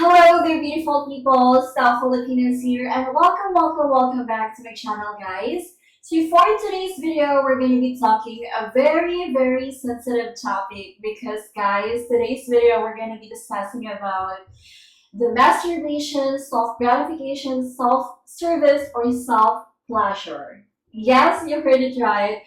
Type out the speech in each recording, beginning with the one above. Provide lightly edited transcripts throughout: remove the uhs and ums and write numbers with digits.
Hello there, beautiful people. Stephilipinas here, and welcome back to my channel, guys. So for today's video, we're going to be talking a very sensitive topic because, guys, today's video we're going to be discussing about the masturbation, self-gratification, self-service, or self-pleasure. Yes, you heard it right.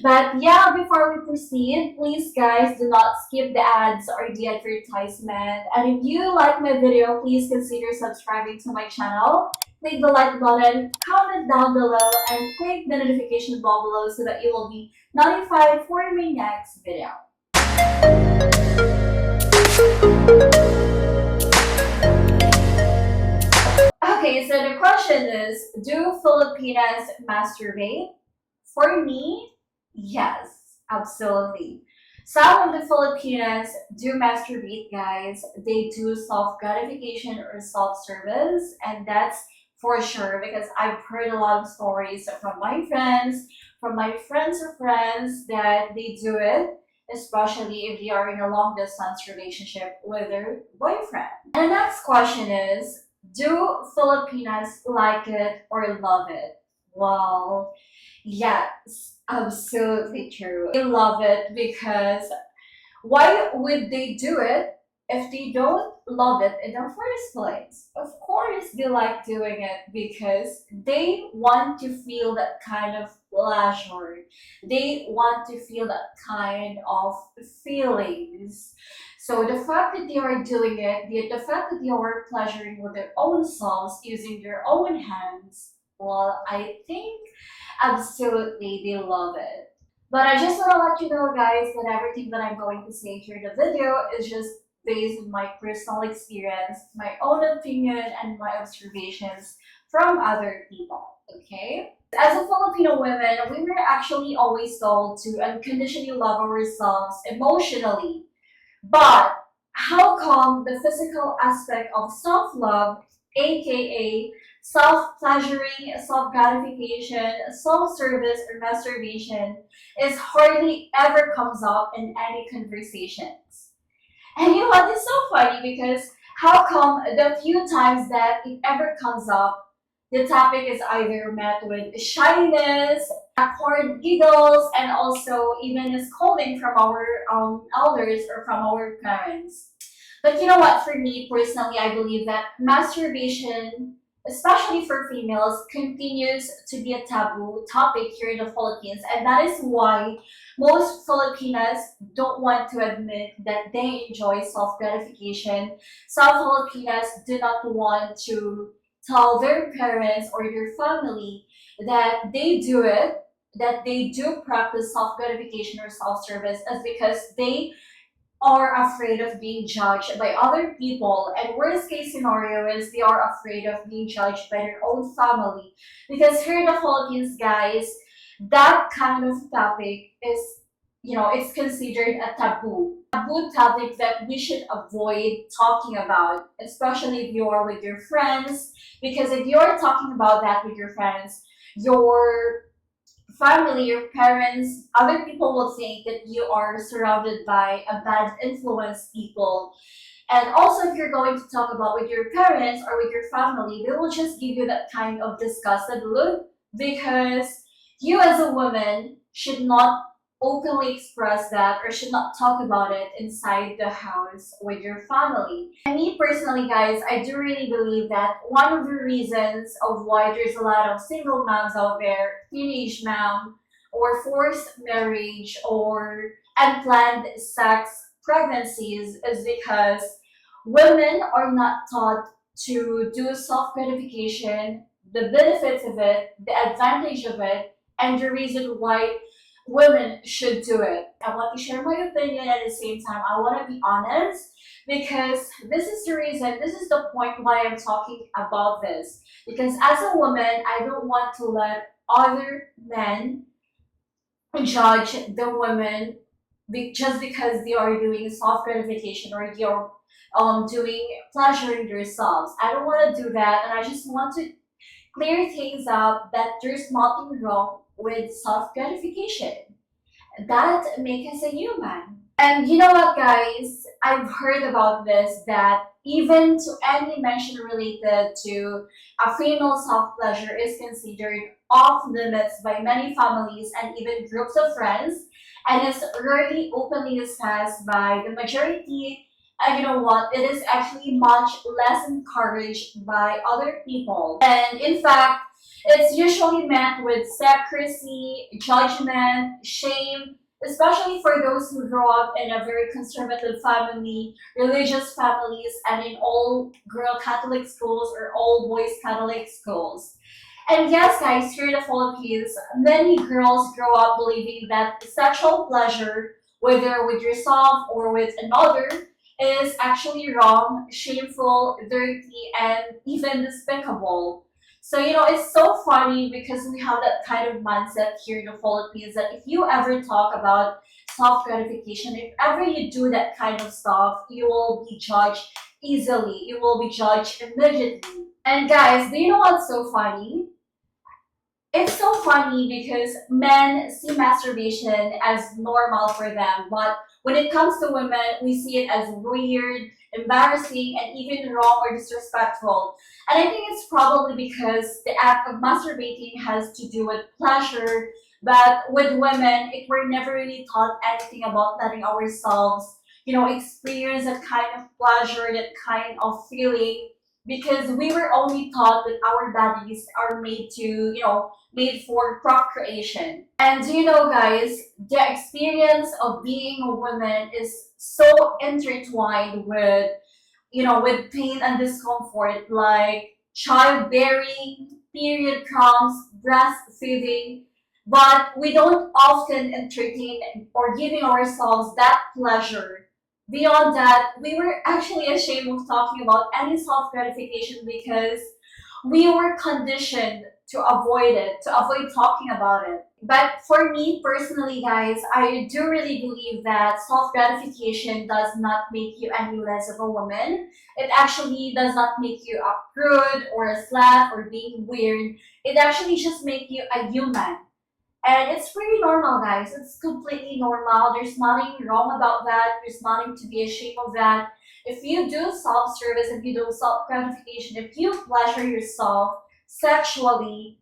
But yeah, before we proceed, please guys do not skip the ads or the advertisement. And if you like my video, please consider subscribing to my channel. Click the like button, comment down below, and click the notification bell below so that you will be notified for my next video. Okay, so the question is, do Filipinas masturbate? For me, yes, absolutely. Some of the Filipinas do masturbate, guys. They do self-gratification or self-service, and that's for sure because I've heard a lot of stories from my friends, of friends that they do it, especially if they are in a long distance relationship with their boyfriend. And the next question is, do Filipinas like it or love it? Well, yes, absolutely true. They love it because why would they do it if they don't love it in the first place? Of course, they like doing it because they want to feel that kind of pleasure. They want to feel that kind of feelings. So the fact that they are doing it, the fact that they are pleasuring with their own selves using their own hands, well, I think absolutely they love it. But I just want to let you know, guys, that everything that I'm going to say here in the video is just based on my personal experience, my own opinion, and my observations from other people, okay? As a Filipino woman, we were actually always told to unconditionally love ourselves emotionally. But how come the physical aspect of self-love, aka self-pleasuring, self-gratification, self-service, or masturbation, is hardly ever comes up in any conversations? And you know what? It's so funny because how come the few times that it ever comes up, the topic is either met with shyness, awkward giggles, and also even a scolding from our elders or from our parents. But you know what? For me personally, I believe that masturbation, especially for females, continues to be a taboo topic here in the Philippines, and that is why most Filipinas don't want to admit that they enjoy self gratification. Some Filipinas do not want to tell their parents or their family that they do it, that they do practice self gratification or self service, is because they are afraid of being judged by other people, and worst case scenario is they are afraid of being judged by their own family, because here in the Philippines, guys, that kind of topic is, it's considered a taboo topic that we should avoid talking about, especially if you're with your friends, because if you're talking about that with your friends, your family, your parents, other people will think that you are surrounded by a bad influence people. And also, if you're going to talk about with your parents or with your family, they will just give you that kind of disgusted look because you as a woman should not openly express that or should not talk about it inside the house with your family. And me personally, guys, I do really believe that one of the reasons of why there's a lot of single moms out there, teenage mom, or forced marriage, or unplanned sex pregnancies is because women are not taught to do self gratification, the benefits of it, the advantage of it, and the reason why women should do it. I want to share my opinion at the same time. I want to be honest because this is the reason, this is the point why I'm talking about this. Because as a woman, I don't want to let other men judge the women just because they are doing self gratification or they are doing pleasuring themselves. I don't want to do that, and I just want to clear things up that there's nothing wrong with self gratification. That makes us a human. And you know what, guys? I've heard about this that even to any mention related to a female self pleasure is considered off limits by many families and even groups of friends, and is rarely openly discussed by the majority. And you know what? It is actually much less encouraged by other people. And in fact, it's usually met with secrecy, judgment, shame, especially for those who grow up in a very conservative family, religious families, and in all girl Catholic schools or all boys Catholic schools. And yes, guys, here in the Philippines, many girls grow up believing that sexual pleasure, whether with yourself or with another, is actually wrong, shameful, dirty, and even despicable. So, it's so funny because we have that kind of mindset here in the Philippines that if you ever talk about self gratification, if ever you do that kind of stuff, you will be judged easily. You will be judged immediately. And guys, do you know what's so funny? It's so funny because men see masturbation as normal for them, but when it comes to women, we see it as weird, embarrassing, and even wrong or disrespectful. And I think it's probably because the act of masturbating has to do with pleasure, but with women, it we're never really taught anything about letting ourselves, experience that kind of pleasure, that kind of feeling, because we were only taught that our bodies are made to, made for procreation. And guys, the experience of being a woman is so intertwined with, with pain and discomfort, like childbearing, period cramps, breastfeeding. But we don't often entertain or giving ourselves that pleasure. Beyond that, we were actually ashamed of talking about any self gratification because we were conditioned to avoid it, to avoid talking about it. But for me personally, guys, I do really believe that self gratification does not make you any less of a woman. It actually does not make you a prude or a slut or being weird. It actually just makes you a human. And it's pretty normal, guys. It's completely normal. There's nothing wrong about that. There's nothing to be ashamed of that. If you do self service, if you do self gratification, if you pleasure yourself sexually,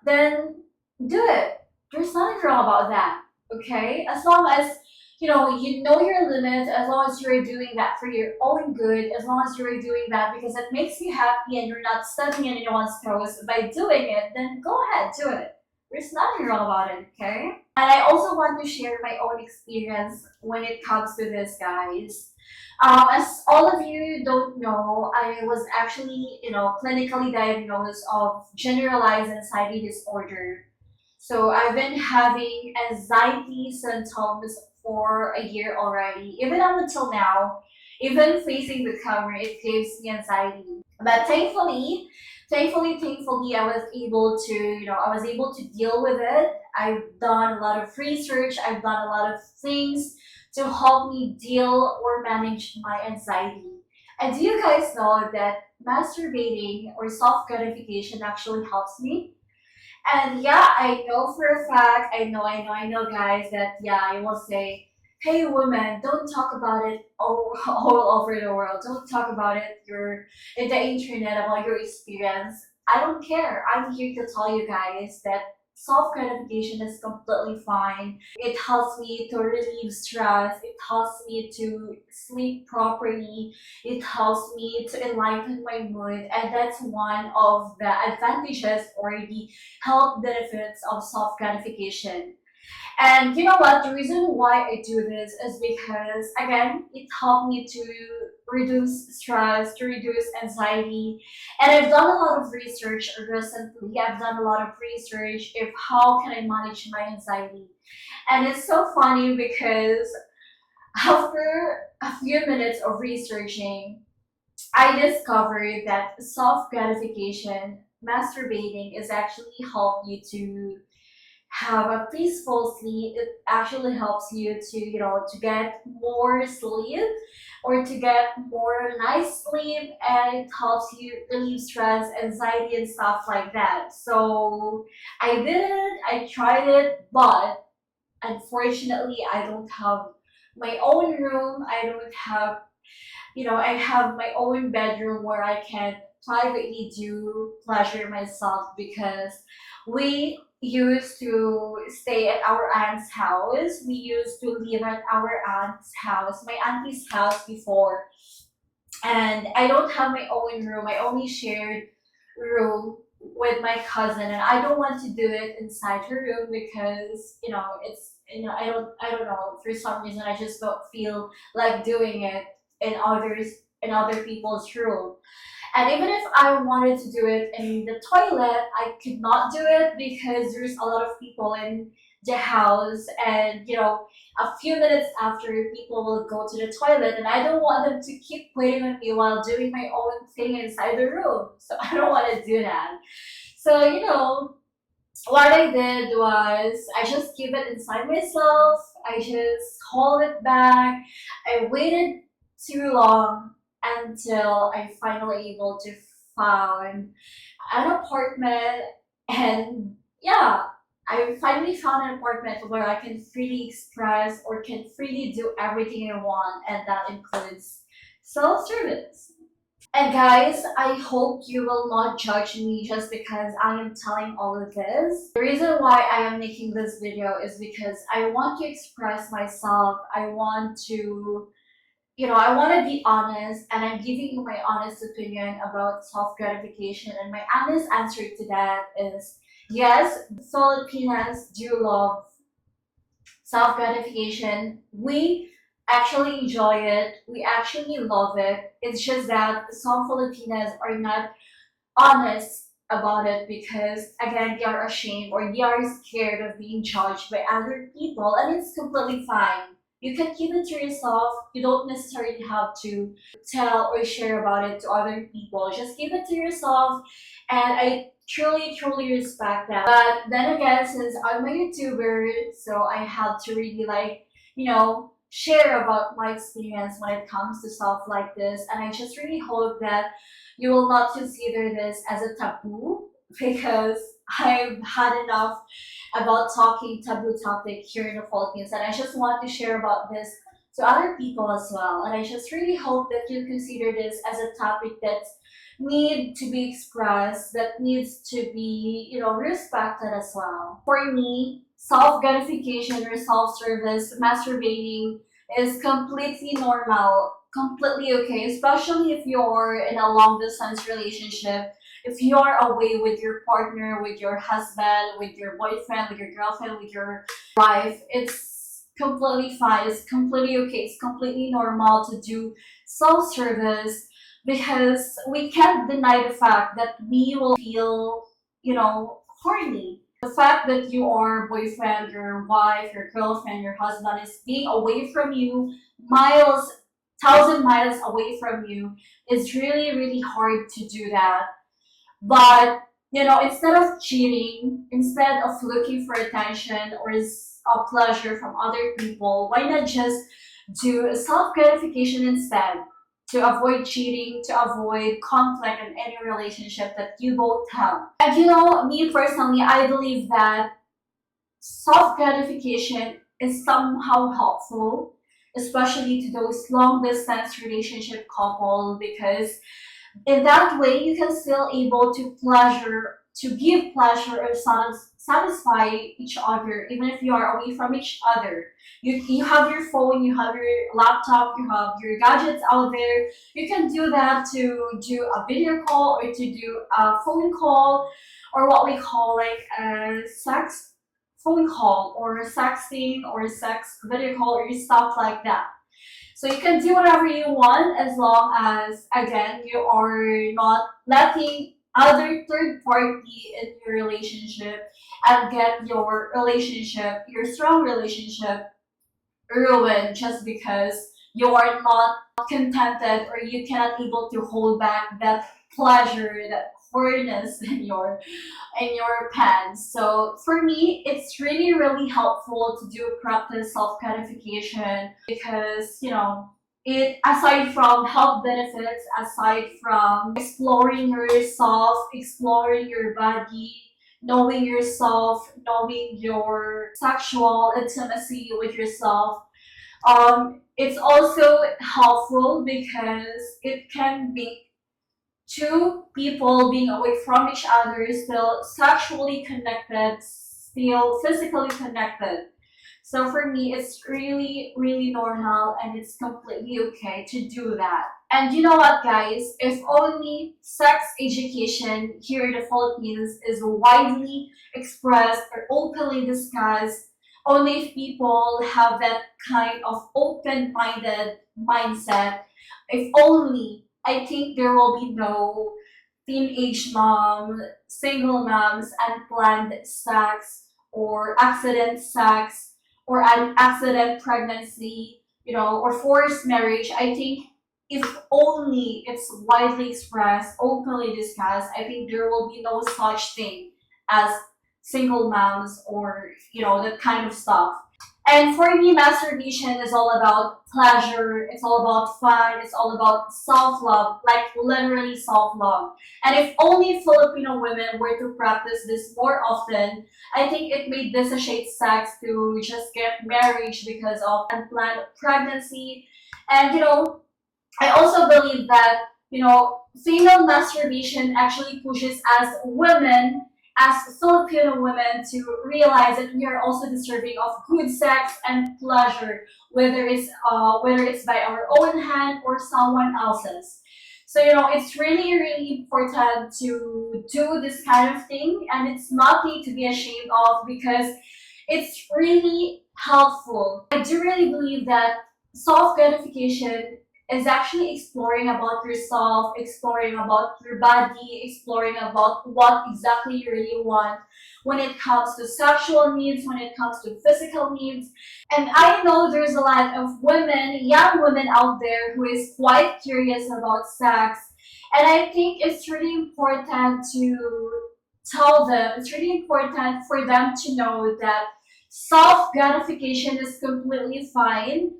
then do it. There's nothing wrong about that. Okay? As long as you know your limits, as long as you're doing that for your own good, as long as you're doing that because it makes you happy and you're not stepping on anyone's toes by doing it, then go ahead, do it. There's nothing wrong about it, okay? And I also want to share my own experience when it comes to this, guys. As all of you don't know, I was actually, clinically diagnosed of generalized anxiety disorder. So I've been having anxiety symptoms for a year already. Even up until now, even facing the camera, it gives me anxiety. But thankfully, I was able to, I was able to deal with it. I've done a lot of research. I've done a lot of things to help me deal or manage my anxiety. And do you guys know that masturbating or self gratification actually helps me? And yeah, I know for a fact, I know, guys, that yeah, I will say, hey, women, don't talk about it all over the world. Don't talk about it in the internet about your experience. I don't care. I'm here to tell you guys that self gratification is completely fine. It helps me to relieve stress. It helps me to sleep properly. It helps me to enlighten my mood. And that's one of the advantages or the health benefits of self gratification. And you know what? The reason why I do this is because, again, it helped me to reduce stress, to reduce anxiety. And I've done a lot of research recently. I've done a lot of research of how can I manage my anxiety. And it's so funny because after a few minutes of researching, I discovered that self gratification, masturbating, is actually help you to have a peaceful sleep. It actually helps you to to get more sleep or to get more nice sleep, and it helps you relieve stress, anxiety, and stuff like that. So I tried it, but unfortunately I don't have my own room. I don't have, I have my own bedroom where I can privately do pleasure myself, because we used to stay at our aunt's house. We used to live at our aunt's house, my auntie's house before. And I don't have my own room. I only shared room with my cousin, and I don't want to do it inside her room because it's I don't know, for some reason I just don't feel like doing it in other people's room. And even if I wanted to do it in the toilet, I could not do it because there's a lot of people in the house, and a few minutes after, people will go to the toilet, and I don't want them to keep waiting on me while doing my own thing inside the room. So I don't want to do that. So what I did was I just keep it inside myself. I just hold it back. I waited too long until I finally able to find an apartment, and yeah, I finally found an apartment where I can freely express or can freely do everything I want, and that includes self-service. And guys, I hope you will not judge me just because I am telling all of this. The reason why I am making this video is because I want to express myself. I want to be honest, and I'm giving you my honest opinion about self gratification. And my honest answer to that is yes, Filipinas do love self gratification. We actually enjoy it, we actually love it. It's just that some Filipinas are not honest about it because, again, they are ashamed or they are scared of being judged by other people, and it's completely fine. You can keep it to yourself. You don't necessarily have to tell or share about it to other people. Just keep it to yourself, and I truly, truly respect that. But then again, since I'm a YouTuber, so I have to really share about my experience when it comes to stuff like this. And I just really hope that you will not consider this as a taboo, because I've had enough about talking taboo topic here in the Philippines, and I just want to share about this to other people as well. And I just really hope that you consider this as a topic that need to be expressed, that needs to be, respected as well. For me, self gratification or self service, masturbating is completely normal, completely okay, especially if you're in a long distance relationship. If you're away with your partner, with your husband, with your boyfriend, with your girlfriend, with your wife, it's completely fine. It's completely okay. It's completely normal to do self service, because we can't deny the fact that we will feel, horny. The fact that your boyfriend, your wife, your girlfriend, your husband is being away from you, miles, thousand miles away from you, is really, really hard to do that. But instead of cheating, instead of looking for attention or a pleasure from other people, why not just do self gratification instead, to avoid cheating, to avoid conflict in any relationship that you both have? And me personally, I believe that self gratification is somehow helpful, especially to those long distance relationship couple, because in that way you can still able to give pleasure or satisfy each other, even if you are away from each other. You have your phone, you have your laptop, you have your gadgets out there. You can do that to do a video call or to do a phone call, or what we call like a sex phone call or sexting or sex video call or stuff like that. So you can do whatever you want, as long as, again, you are not letting other third party in your relationship and get your strong relationship ruined just because you are not contented, or you cannot able to hold back that pleasure, that horniness in your pants. So for me, it's really, really helpful to do practice self gratification, because it, aside from health benefits, aside from exploring yourself, exploring your body, knowing yourself, knowing your sexual intimacy with yourself, It's also helpful because it can be two people being away from each other, still sexually connected, still physically connected. So for me, it's really, really normal and it's completely okay to do that. And you know what, guys? If only sex education here in the Philippines is widely expressed or openly discussed, only if people have that kind of open minded mindset, if only, I think there will be no teenage mom, single moms, unplanned sex, or accident sex, or an accident pregnancy, or forced marriage. I think if only it's widely expressed, openly discussed, I think there will be no such thing as single moms or, that kind of stuff. And for me, masturbation is all about pleasure, it's all about fun, it's all about self love, like literally self love. And if only Filipino women were to practice this more often, I think it may dissociate sex to just get married because of unplanned pregnancy. And I also believe that, female masturbation actually pushes us women, as Filipino women, to realize that we are also deserving of good sex and pleasure, whether it's by our own hand or someone else's. So it's really, really important to do this kind of thing, and it's nothing to be ashamed of because it's really helpful. I do really believe that self gratification is actually exploring about yourself, exploring about your body, exploring about what exactly you really want when it comes to sexual needs, when it comes to physical needs. And I know there's a lot of women, young women out there who is quite curious about sex. And I think it's really important to tell them, it's really important for them to know that self gratification is completely fine.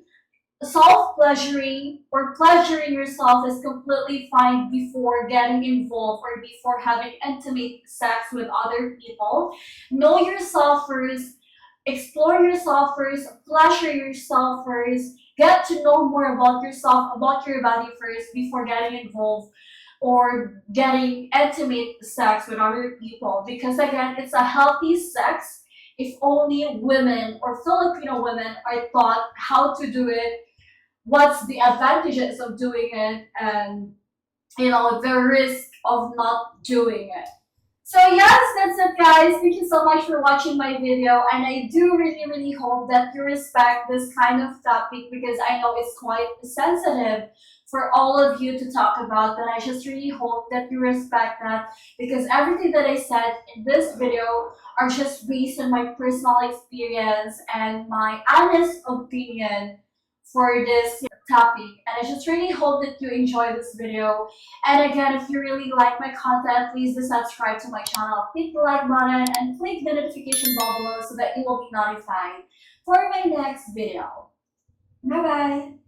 Self pleasuring or pleasuring yourself is completely fine before getting involved or before having intimate sex with other people. Know yourself first, explore yourself first, pleasure yourself first, get to know more about yourself, about your body first before getting involved or getting intimate sex with other people. Because again, it's a healthy sex if only women or Filipino women are taught how to do it, what's the advantages of doing it, and the risk of not doing it. So yes, that's it, guys. Thank you so much for watching my video, and I do really, really hope that you respect this kind of topic because I know it's quite sensitive for all of you to talk about, but I just really hope that you respect that because everything that I said in this video are just based on my personal experience and my honest opinion for this topic. And I just really hope that you enjoy this video. And again, if you really like my content, please do subscribe to my channel. Click the like button and click the notification bell below so that you will be notified for my next video. Bye bye!